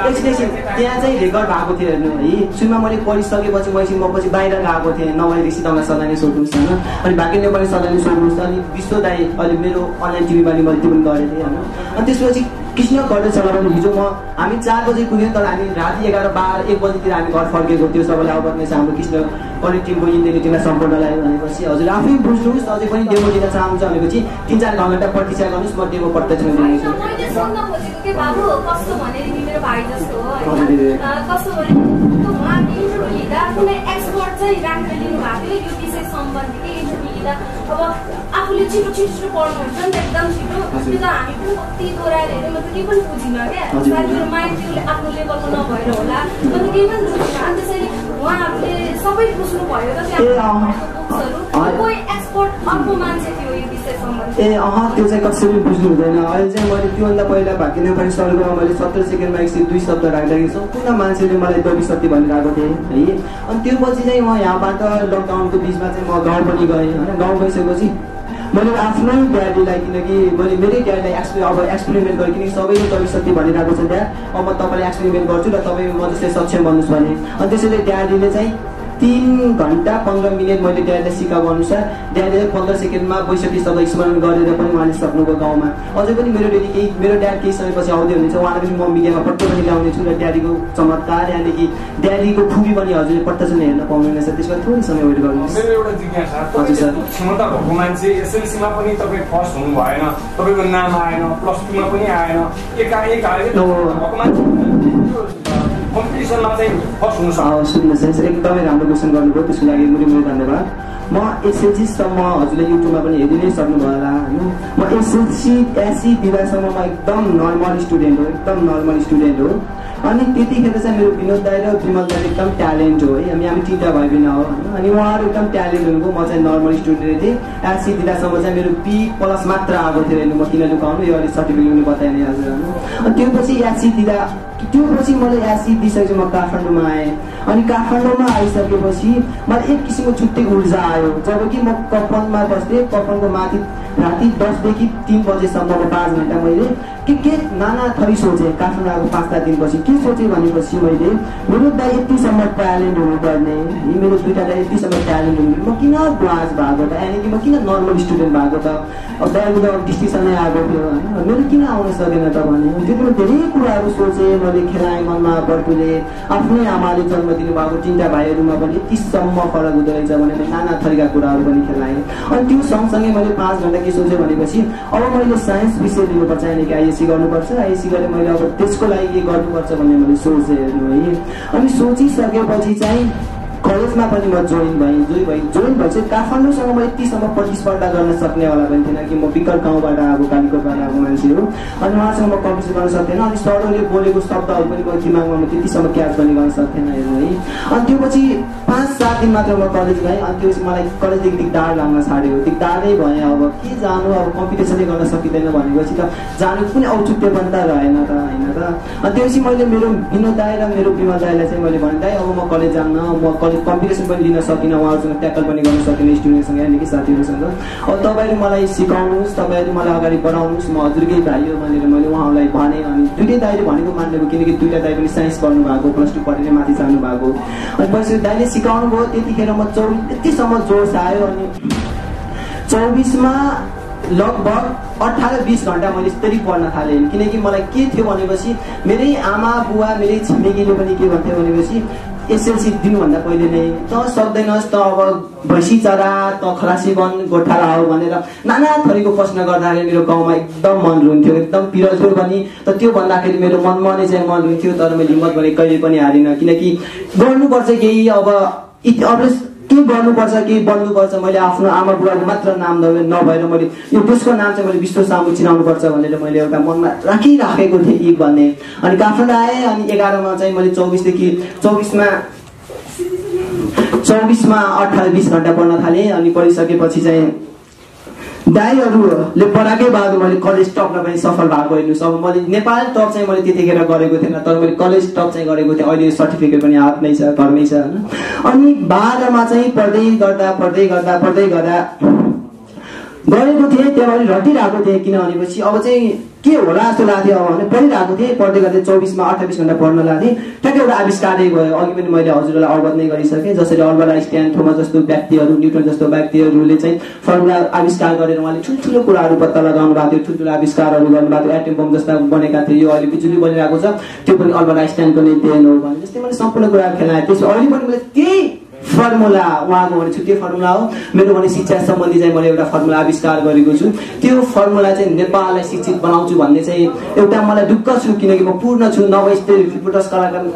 S3: एकछिन त्यहाँ चाहिँ रेकर्ड भएको थियो हेर्नु है। सुनमा मैले पढिसकेपछि म पछि बाहिर गएको थिएँ, नभए ऋषि दमला सरलाई सोध्नुहोस् होइन। अनि बाँकी नेपाली सरलाई सोध्नुहोस्। अनि विश्व दाई अहिले मेरो अनलाइन टिभीमा मैले त्यो पनि गरेको थिएँ होइन। अनि त्यसपछि कृष्ण कडेल सरलाई हिजो हामी 4 बजे पुग्यौँ, तर हामी राति 11-12-1 बजीतिर हामी घर फर्केको थियो। सबैलाई अवगत नै छ हाम्रो कृष्ण कडेल टिमको इन्डेलिटीमा सम्पूर्णलाई भनेपछि हजुर आफै बुझ्नुहोस्। अझै पनि डेमो दिन चाहनुहुन्छ भनेपछि 3-4 घन्टा प्रतीक्षा गर्नुहोस्। म डेमो प्रत्यक्ष दिन्छु।
S8: मैले सुन्न खोजेको के बाबु कस्तो भने मेरो भाइ जस्तो हो होइन। कस्तो भने उहाँले इन्टरभ्यू लिँदा कुनै एक्सपर्ट चाहिँ राखेर लिनु भएको थियो यो विषय सम्बन्धी। इन्टरभ्यू लिँदा अब आफूले आफूले छिटो पढ्नुहुन्छ नि त एकदम छिटो त्यो त हामी पनि कति दोहोऱ्याएर हेऱ्यौँ म त केही पनि बुझिनँ क्या सायद मेरो माइन्ड त्यो आफ्नो लेभलको नभएर होला म त केही पनि बुझिनँ अनि त्यसैले उहाँहरूले सबै बुझ्नु भयो र त्यहाँ कोही एक्सपर्ट अर्को मान्छे थियो यो विषय सम्बन्धी
S3: त्यो चाहिँ कसैले बुझ्नु हुँदैन अहिले चाहिँ मैले त्योभन्दा पहिला भाग्य नेपाली सर्वेमा मैले 17 सेकेन्डमा 102 शब्द राख्दाखेरि सम्पूर्ण मान्छेले मलाई दबिसती भनिरहेको थिएँ है अनि त्यो पछि चाहिँ म यहाँबाट लकडाउनको बिचमा चाहिँ म गाउँ पनि गएँ होइन गाउँ गइसकेपछि मैले आफ्नै ड्याडीलाई किनकि मैले मेरै ड्याडीलाई अब एक्सपेरिमेन्ट गरेँ किनकि सबैले दबिसती भनिरहेको छ ड्याड अब म तपाईँलाई एक्सपेरिमेन्ट गर्छु र तपाईँ म जस्तै सक्षम बन्नुहोस् भने अनि त्यसैले ड्याडीले चाहिँ 3 घन्टा 15 मिनट मैले ड्याडीलाई सिकाएको अनुसार ड्याडीले 15 सेकेन्डमा 62 शब्द स्मरण गरेर पनि उहाँले सक्नुभयो गाउँमा अझै पनि मेरो ड्याड केही समयपछि आउँदै हुनुहुन्छ उहाँलाई पनि म मिडियामा पट्ट पनि ल्याउने छु र ड्याडीको चमत्कार यानि कि ड्याडीको खुबी पनि हजुरले पट्ट चाहिँ हेर्न पाउनुहुनेछ त्यसमा थोरै समय वेट गर्नुहोस्
S5: मेरो एउटा जिज्ञासा हजुर सर क्षमता भएको मान्छे एसएलसीमा पनि तपाईँ फर्स्ट हुनु भएन तपाईँको नाम आएन +2 मा पनि आएन एकाएक आयो भएको मान्छे कम्पिटिसनमा चाहिँ फर्स्ट हुनु सक्छ
S3: सुन्नुहोस् एकदमै राम्रो क्वेसन गर्नुभयो त्यसको लागि मेरो धन्यवाद म एसएलसीसम्म हजुरले युट्युबमा पनि हेरि नै सक्नुभयो होला होइन म एससी दिँदासम्म म एकदम नर्मल स्टुडेन्ट हो अनि त्यतिखेर चाहिँ मेरो विनोद दाइ र विमल दाइ एकदम ट्यालेन्ट हो है हामी 3टा भाइ बहिनी हो अनि उहाँहरू एकदम ट्यालेन्ट हुनुको म चाहिँ नर्मल स्टुडेन्ट थिएँ एससी दिँदासम्म चाहिँ मेरो B+ मात्र आएको थियो होइन म किन लुकाउनु यो अलिक सर्टिफिकेट पनि बताएँ नि हजुर अनि त्यो पछि मैले एससी दिइसकेपछि म काठमाडौँमा आएँ अनि काठमाडौँमा आइसकेपछि मलाई एक किसिमको छुट्टै ऊर्जा आयो जब कि म कफनमा बस्थेँ कफनको माथि राति 10 देखि 3 बजेसम्मको 5 घन्टा मैले के नाना थरी सोचेँ काठमाडौँ आएको 5 दिनपछि के सोचेँ भनेपछि मैले मेरो दाइ यतिसम्म ट्यालेन्ट हुनुपर्ने मेरो 2टा दाइ यतिसम्म ट्यालेन्ट हुनु म किन ग्लास भएको त यानि कि म किन नर्मल स्टुडेन्ट भएको त अब दाइको डिस्टिङसनै आएको थियो होइन मेरो किन आउन सकेन त भने त्यतिमा धेरै कुराहरू सोचेँ मैले खेलाएँ मनमा बर्कुले आफ्नै आमाले जन्म दिनुभएको 3टा भाइहरूमा पनि यतिसम्म फरक हुँदो रहेछ भनेर नाना थरीका कुराहरू पनि खेलाएँ अनि त्यो सँगसँगै मैले 5 घन्टा के सोचेँ भनेपछि अब मैले साइन्स विषय लिनुपर्छ यानि कि आइएससी गर्नुपर्छ आइएससी गरेर मैले अब त्यसको लागि के गर्नुपर्छ भन्ने मैले सोचेँ है अनि सोचिसकेपछि चाहिँ कलेजमा पनि म जोइन भएपछि काठमाडौँसँग म यतिसम्म प्रतिस्पर्धा गर्न सक्नेवाला पनि थिएन कि म विकट गाउँबाट आएको कालीकोटबाट आएको मान्छे हो अनि उहाँसँग म कम्पिटिसन गर्न सक्थेन अनि सरले बोलेको शब्दहरू पनि म दिमागमा म त्यतिसम्म क्याच पनि गर्न सक्थेन हेर्नु है अनि त्यो पछि 5-7 दिन मात्र म कलेज गएँ अनि त्यो मलाई कलेजदेखि दिगदार लाग्न छाड्यो दिगदारै भएँ अब के जानु अब कम्पिटिसनै गर्न सकिँदैन भनेपछि त जानु कुनै औचित्य पनि त रहेन त होइन त अनि त्यसपछि मैले मेरो विनोद दाइ र मेरो विमल दाइलाई चाहिँ मैले भने दाइ अब म कलेज जान्न म कलेज कम्पिटिसन पनि लिन सकिनँ उहाँहरूसँग ट्याकल पनि गर्न सकिनँ स्टुडेन्टसँग यानि कि साथीहरूसँग अब तपाईँहरू मलाई सिकाउनुहोस् तपाईँहरू मलाई अगाडि बढाउनुहोस् म हजुरकै भाइ हो भनेर मैले उहाँहरूलाई भनेँ अनि 2टै दाइले भनेको मान्नुभयो किनकि 2टा दाइ पनि साइन्स पढ्नु भएको +2 पढेर माथि जानु भएको अनि पछि दाइले सिकाउनु भयो त्यतिखेर म यतिसम्म जोस आयो अनि 24मा लगभग 18-20 घन्टा मैले यसरी पढ्न थालेँ किनकि मलाई के थियो भनेपछि मेरै आमा बुवा मेरै छिमेकीले पनि के भन्थ्यो भनेपछि एसएलसी दिनुभन्दा पहिले नै त सक्दैनस् त अब भैँसी चरा त खलासी बन गोठाला हो भनेर नाना थरीको प्रश्न गर्दाखेरि मेरो गाउँमा एकदम मन रुन्थ्यो एकदम पिरल्थ्यो पनि त त्यो भन्दाखेरि मेरो मनमा नै चाहिँ मन रुन्थ्यो तर मैले हिम्मत भने कहिले पनि हारिनँ किनकि गर्नुपर्छ केही अब के गर्नुपर्छ के बन्नुपर्छ मैले आफ्नो आमा बुवाको मात्र नाम नभएर मैले यो देशको नाम चाहिँ मैले विश्व सामु चिनाउनुपर्छ भनेर मैले एउटा मनमा राखेको थिएँ कि भन्ने अनि काठमाडौँ आएँ अनि 11मा चाहिँ मैले 24मा 18-20 घन्टा पढ्न थालेँ अनि पढिसकेपछि चाहिँ दाइहरूले पढाएकै बाद मैले कलेज टपमा पनि सफल भएको हेर्नुहोस् अब मैले नेपाल टप चाहिँ मैले त्यतिखेर गरेको थिएन तर मैले कलेज टप चाहिँ गरेको थिएँ अहिले सर्टिफिकेट पनि हातमै छ घरमै छ होइन अनि 12मा चाहिँ पढ्दै गर्दा गरेको थिएँ त्यहाँ मैले रटिरहेको थिएँ किन भनेपछि अब चाहिँ के होला जस्तो लाग्थ्यो अब भने पढिरहेको थिएँ पढ्दै गर्दै 24मा 28 घन्टा पढ्न लाग्थेँ ठ्याक्कै एउटा आविष्कारै भयो अघि पनि मैले हजुरलाई अवगत नै गरिसकेँ जसरी अल्बर्ट आइन्स्टाइन थोमस जस्तो व्यक्तिहरू न्युटन जस्तो व्यक्तिहरूले चाहिँ फर्मुला आविष्कार गरेर उहाँले ठुल्ठुलो कुराहरू पत्ता लगाउनु भएको थियो ठुल्ठुलो आविष्कारहरू गर्नुभएको थियो एटम बम जस्ता बनेका थियो यो अहिले बिजुली बनिरहेको छ त्यो पनि अल्बर्ट आइन्स्टाइनको नै देन हो भने जस्तै मैले सम्पूर्ण कुरा खेलाएँ त्यसो अहिले पनि मैले त्यही फर्मुला उहाँको भने छुट्टै फर्मुला हो मेरो भने शिक्षा सम्बन्धी चाहिँ मैले एउटा फर्मुला आविष्कार गरेको छु त्यो फर्मुला चाहिँ नेपाललाई शिक्षित बनाउँछु भन्ने चाहिँ एउटा मलाई ढुक्क छु किनकि म पूर्ण छु नभए यस्तै रिपोर्टर्स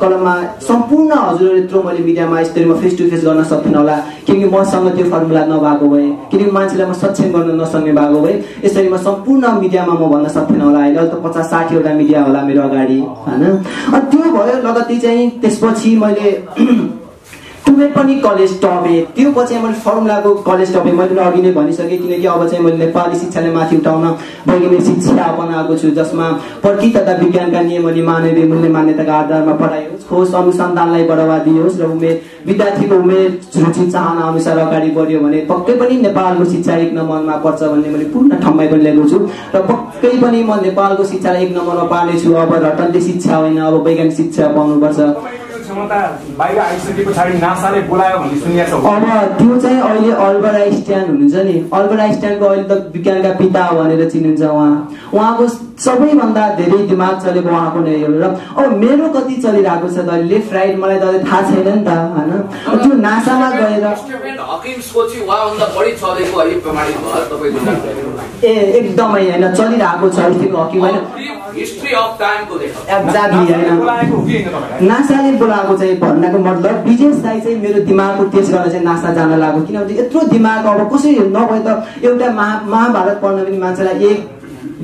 S3: कलममा सम्पूर्ण हजुरहरू यत्रो मैले मिडियामा यस्तै म फेस टु फेस गर्न सक्दिनँ होला किनकि मसँग त्यो फर्मुला नभएको भए किनकि मान्छेलाई म सक्षम गर्न नसक्ने भएको भए यसरी म सम्पूर्ण मिडियामा म भन्न सक्दिनँ होला अहिले त 50-60 वटा मिडिया होला मेरो अगाडि हैन अनि त्यो भयो लगत्तै चाहिँ त्यसपछि मैले कुनै पनि कलेज टपे त्यो पछि मैले फर्मुलाको कलेज टपे मैले अघि नै भनिसकेँ किनकि अब चाहिँ मैले नेपाली शिक्षालाई माथि उठाउन वैज्ञानिक शिक्षा अपनाएको छु जसमा प्रकृति तथा विज्ञानका नियम अनि मानवीय मूल्य मान्यताका आधारमा पढाइयोस् खोज अनुसन्धानलाई बढावा दियोस् र विद्यार्थीको उमेर रुचि चाहना अनुसार अगाडि बढ्यो भने पक्कै पनि नेपालको शिक्षा 1 नम्बरमा पर्छ भन्ने मैले पूर्ण ठाउँमै पनि ल्याएको छु र पक्कै पनि म नेपालको शिक्षालाई 1 नम्बरमा पार्नेछु अब रटन्ते शिक्षा होइन अब वैज्ञानिक शिक्षा पाउनुपर्छ
S5: क्षमता बाहिर आइसके पछाडि नासाले बोलायो भन्ने सुनिएको छ
S3: अब त्यो चाहिँ अहिले अल्बर्ट आइन्स्टाइन हुनुहुन्छ नि अल्बर्ट आइन्स्टाइनको अहिले त विज्ञानका पिता भनेर चिनिन्छ उहाँको सबैभन्दा धेरै दिमाग चलेको उहाँको नै हो र अब मेरो कति चलिरहेको छ त लेफ्ट राइट मलाई त थाहा छैन नि त हैन त्यो नासामा गएर ए एकदमै हैन चलिरहेको छ स्टिफन हकिङ हैन
S6: हिस्ट्री अफ टाइमको देखो
S3: एक्ज्याक्टली हैन नासाले बोलाएको चाहिँ भन्नको मतलब विजय साई चाहिँ मेरो दिमागको टेस्ट गर्न चाहिँ नासा जान लाग्यो किनभने यत्रो दिमाग अब कसै नभए त एउटा महाभारत पढ्न पनि मान्छेलाई एक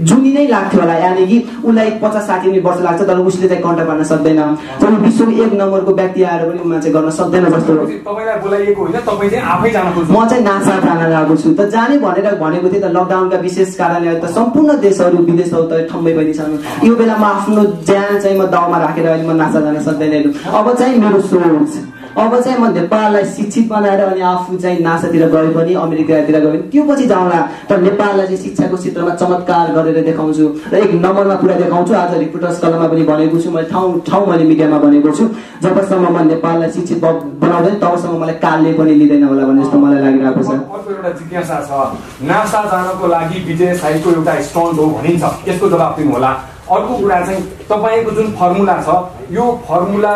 S3: जुनी नै लाग्थ्यो होला यानी कि उलाई 50-60 वर्ष लाग्छ तर उसले चाहिँ कन्ट्रोल गर्न सक्दैन तर विश्वको 1 नम्बरको व्यक्ति आएर पनि उ मान्छे गर्न सक्दैन जस्तो
S5: तपाईलाई बोलाइएको होइन तपाई चाहिँ आफै जान खोज्नु
S3: म चाहिँ नासा जान लागेको छु त जाने भनेर भनेको थिए त लकडाउनका विशेष कारणले त सम्पूर्ण देशहरू विदेशहरू त ठम्बै पनि छन् यो बेला म आफ्नो ज्यान चाहिँ म दाउमा राखेर अहिले म नासा जान सक्दैन अब चाहिँ मेरो सोच अब चाहिँ म नेपाललाई शिक्षित बनाएर अनि आफू चाहिँ नासातिर गए पनि अमेरिकातिर गए पनि त्यो पछि जाउँला तर नेपाललाई चाहिँ शिक्षाको क्षेत्रमा चमत्कार गरेर देखाउँछु र 1 नम्बरमा पुरा देखाउँछु आज रिपोर्टर्स कलममा पनि भनेको छु मैले ठाउँ मैले मिडियामा भनेको छु जबसम्म म नेपाललाई शिक्षित बनाउँदैन तबसम्म मलाई कालले पनि लिँदैन होला भन्ने जस्तो मलाई लागिरहेको छ
S5: अर्को एउटा जिज्ञासा छ नासा जानको लागि विजय साईको एउटा स्टन्ट हो भनिन्छ यसको जवाफ दिनु होला अर्को कुरा चाहिँ तपाईको जुन फर्मुला छ यो फर्मुला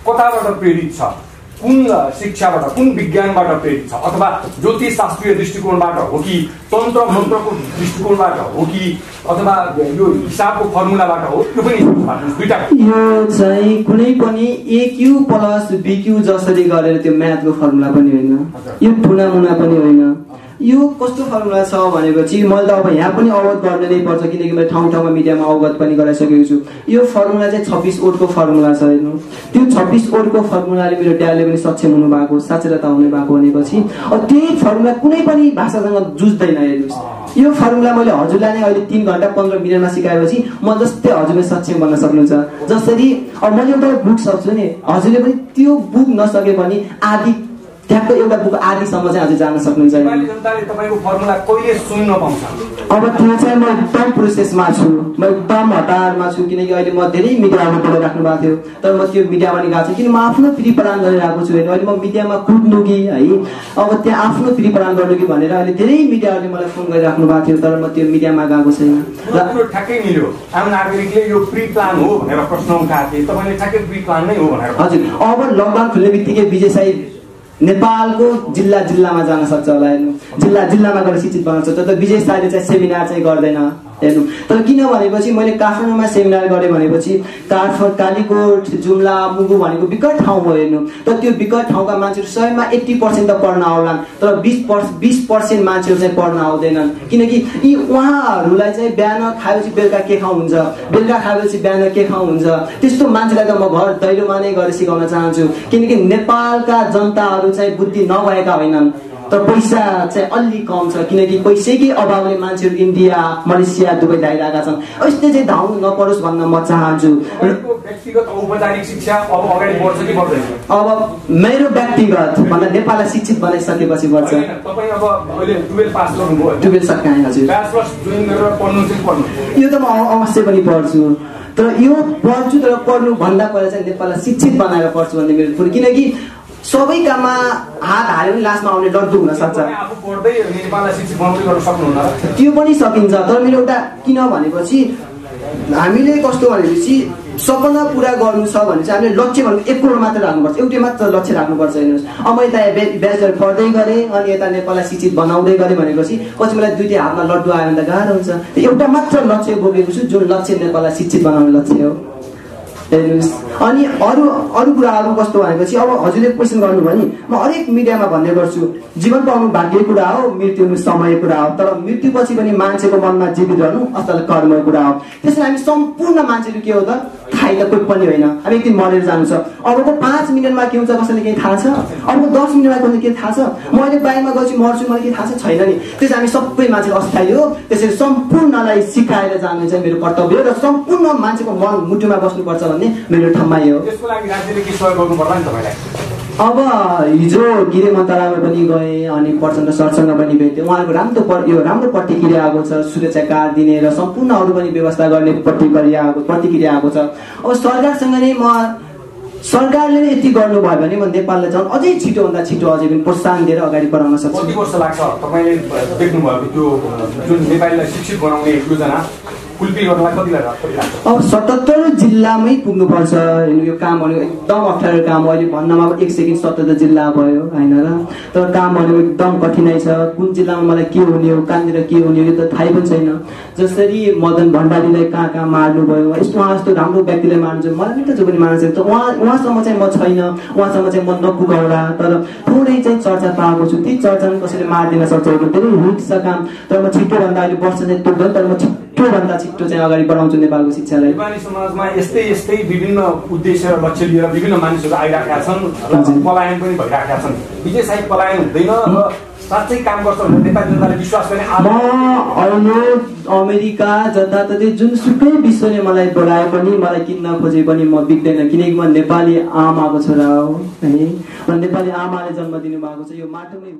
S5: कताबाट प्रेरित छ कुन शिक्षाबाट कुन विज्ञानबाट प्रेरित छ अथवा ज्योतिष शास्त्रीय दृष्टिकोणबाट हो कि तन्त्र मन्त्रको दृष्टिकोणबाट हो कि अथवा यो हिसाबको फर्मुलाबाट हो त्यो पनि दुईटा
S3: यो चाहिँ कुनै पनि AQ + BQ जसरी गरेर त्यो म्याथको फर्मुला पनि होइन यो टुनामुना पनि होइन यो कस्तो फर्मुला छ भनेपछि मैले त अब यहाँ पनि अवगत गर्न नै पर्छ किनकि मैले ठाउँमा मिडियामा अवगत पनि गराइसकेको छु यो फर्मुला चाहिँ 26 ओडको फर्मुला छ हेर्नु त्यो 26 ओडको फर्मुलाले मेरो ड्याडले पनि सक्षम हुनु भएको साक्षरता हुने भएको भनेपछि अब त्यही फर्मुला कुनै पनि भाषासँग जुझ्दैन हेर्नुस् यो फर्मुला मैले हजुरलाई नै अहिले 3 घण्टा 15 मिनेटमा सिकाएपछि म जस्तै हजुरले सक्षम बन्न सक्नुहुन्छ जसरी अब मैले एउटा बुक सक्छु नि हजुरले पनि त्यो बुक नसके पनि आदि त्यहाँको एउटा बुक आदिसम्म चाहिँ हजुर जान सक्नुहुन्छ
S5: नेपाली जनताले तपाईको फर्मुला कहिले सुन्न पाउँछ
S3: अब त्यो चाहिँ म एकदम प्रोसेसमा छु म एकदम हतारमा छु किनकि अहिले म धेरै मिडियामा बोलिराख्नु भएको थियो तर म त्यो मिडियामा नि गएको छु किन म आफ्नो फ्री प्रदान गरिरहेको छु अहिले म मिडियामा कुद्नु कि है अब त्यहाँ आफ्नो फ्री प्रदान गर्नु कि भनेर अहिले धेरै मिडियाहरूले मलाई फोन गरिराख्नु भएको थियो तर म त्यो मिडियामा गएको छैन
S5: र त्यो ठ्याक्कै मिल्यो आम नागरिकले यो प्री प्लान हो भनेर प्रश्न उठाएको थिए तपाईले ठ्याक्कै प्री प्लान नै हो भनेर
S3: हजुर अब लकडाउन खुल्ने बित्तिकै विजय साई नेपालको जिल्लामा जान सक्छ होला हेर्नु जिल्लामा गएर शिक्षित बनाउन सक्छ तर विजय साईले चाहिँ सेमिनार चाहिँ गर्दैन हेर्नु तर किन भनेपछि मैले काठमाडौँमा सेमिनार गरेँ भनेपछि कालीकोट जुम्ला मुगु भनेको विकट ठाउँ हो हेर्नु तर त्यो विकट ठाउँका मान्छेहरू 100मा 80% त पढ्न आउलान् तर 20% मान्छेहरू चाहिँ पढ्न आउँदैनन् किनकि यी उहाँहरूलाई चाहिँ बिहान खाएपछि बेलुका के खानुहुन्छ बेलुका खाएपछि बिहान के खानुहुन्छ त्यस्तो मान्छेलाई त म घर दैलोमा नै गएर सिकाउन चाहन्छु किनकि नेपालका जनताहरू चाहिँ बुद्धि नभएका होइनन् तर पैसा चाहिँ अलि कम छ किनकि पैसैकै अभावले मान्छेहरू इन्डिया मलेसिया दुबई धाइरहेका छन् यस्तै चाहिँ धाउनु नपरोस् भन्न म चाहन्छु
S5: व्यक्तिगत औपचारिक शिक्षा अब अगाडि बढ्छ कि बढ्दैन
S3: अब मेरो व्यक्तिगत भन्दा नेपाललाई शिक्षित बनाइसकेपछि बढ्छ
S5: तपाई अब अहिले 12 पास गर्नुभयो
S3: 12 सकाए हजुर
S5: ब्याचलर्स जोइन गरेर पढ्नु चाहिँ पढ्नु
S3: यो त म अवश्य पनि पढ्छु तर यो पढ्छु तर पढ्नु भन्दा पहिला चाहिँ नेपाललाई शिक्षित बनाएर पढ्छु भन्ने मेरो कुरा किनकि सबै काममा हात हाल्यो भने लास्टमा आउने डर हुन सक्छ
S5: आफू पढ्दै नेपाललाई शिक्षित बनाउन गर्न सक्नुहुन्न त्यो
S3: पनि सकिन्छ तर मेरो एउटा किन भनेपछि हामीले कस्तो भनेपछि सपना पुरा गर्नु छ भने चाहिँ हामीले लक्ष्य भनेको 1 करोड मात्र राख्नुपर्छ, एउटै मात्र लक्ष्य राख्नुपर्छ। हेर्नुहोस्, अब म यता ब्याचलर पढ्दै गरेँ अनि यता नेपाललाई शिक्षित बनाउँदै गरेँ भनेपछि पछि मलाई दुईटै हातमा लड्डु आयो भने त गाह्रो हुन्छ। एउटा मात्र लक्ष्य बोकेको छु, जुन लक्ष्य नेपाललाई शिक्षित बनाउने लक्ष्य हो। हेर्नुहोस्, अनि अरू कुराहरू कस्तो भनेपछि अब हजुरले क्वेसन गर्नुभयो नि, म हरेक मिडियामा भन्ने गर्छु जीवन पाउनु भाग्य कुरा हो, मृत्यु हुनु समय कुरा हो, तर मृत्युपछि पनि मान्छेको मनमा जीवित रहनु असल कर्मको कुरा हो। त्यसैले हामी सम्पूर्ण मान्छेहरू के हो त, थाहै त कोही पनि होइन, हामी एक दिन मरेर जानु छ। अबको 5 मिनटमा के हुन्छ कसैले केही थाहा छ? अबको 10 मिनटमा कसैले के थाहा छ? म अहिले बाइकमा गएपछि मर्छु मलाई के थाहा छ? छैन नि। त्यसैले हामी सबै मान्छे अस्थायी हो, त्यसैले सम्पूर्णलाई सिकाएर जानु चाहिँ मेरो कर्तव्य हो र सम्पूर्ण मान्छेको मन मुटुमा बस्नुपर्छ भन्ने मेरो ठम्माइ हो।
S5: त्यसको लागि राज्यले के सहयोग गर्नु पर्ला नि तपाईलाई?
S3: अब हिजो गृह मन्त्रालयमा पनि गएँ अनि प्रचण्ड सरसँग पनि भेटेँ, उहाँहरूको राम्रो प्रतिक्रिया आएको छ, सुरक्षा कार्ड दिने र सम्पूर्ण अरू पनि व्यवस्था गर्ने प्रतिक्रिया आएको छ। अब सरकारसँग नै सरकारले नै यति गर्नुभयो भने म नेपाललाई झन् अझै छिटोभन्दा छिटो अझै पनि प्रोत्साहन दिएर अगाडि बढाउन सक्छु।
S5: कति वर्ष लाग्छ तपाईँले देख्नुभएको त्यो जुन नेपालीलाई शिक्षित बनाउने योजना फुलफिल गर्नलाई कति लाग्छ?
S3: अब 77 जिल्लामै पुग्नुपर्छ। यो काम भनेको एकदम अप्ठ्यारो काम हो। अहिले भन्नमा 1 सेकेन्ड 77 जिल्ला भयो होइन र, तर काम भनेको एकदम कठिनाइ छ। कुन जिल्लामा मलाई के हुने हो, कहाँनिर के हुने हो यो त थाहै पनि छैन। जसरी मदन भण्डारीलाई कहाँ मार्नुभयो, उहाँ जस्तो राम्रो व्यक्तिलाई मार्नु मलाई पनि त जो पनि मार्न सक्छ। उहाँसम्म चाहिँ म छैन, उहाँसम्म चाहिँ म नपुगाउला, तर थोरै चाहिँ चर्चा पाएको छु। ती चर्चा कसैले मारिदिन सक्छ, धेरै हिट छ काम, तर म छिटोभन्दा अहिले वर्ष चाहिँ पुग्दैन, तर म छिटोभन्दा छिटो चाहिँ अगाडि बढाउँछु नेपालको शिक्षालाई।
S5: नेपाली समाजमा यस्तै विभिन्न उद्देश्य र लक्ष्य लिएर विभिन्न मानिसहरू आइरहेका छन् र पलायन पनि भइरहेका छन्। विजय साई पलायन हुँदैन र साँच्चै काम गर्छ भनेर नेपाली जनताले विश्वास गर्ने।
S3: म अहिले अमेरिका जताततै जुनसुकै विश्वले मलाई बोलाए पनि, मलाई किन्न खोजे पनि म बिग्दैन, किनकि म नेपाली आमाको छोरा हो है। नेपाली आमाले जन्म दिनु भएको छ, यो माटोमै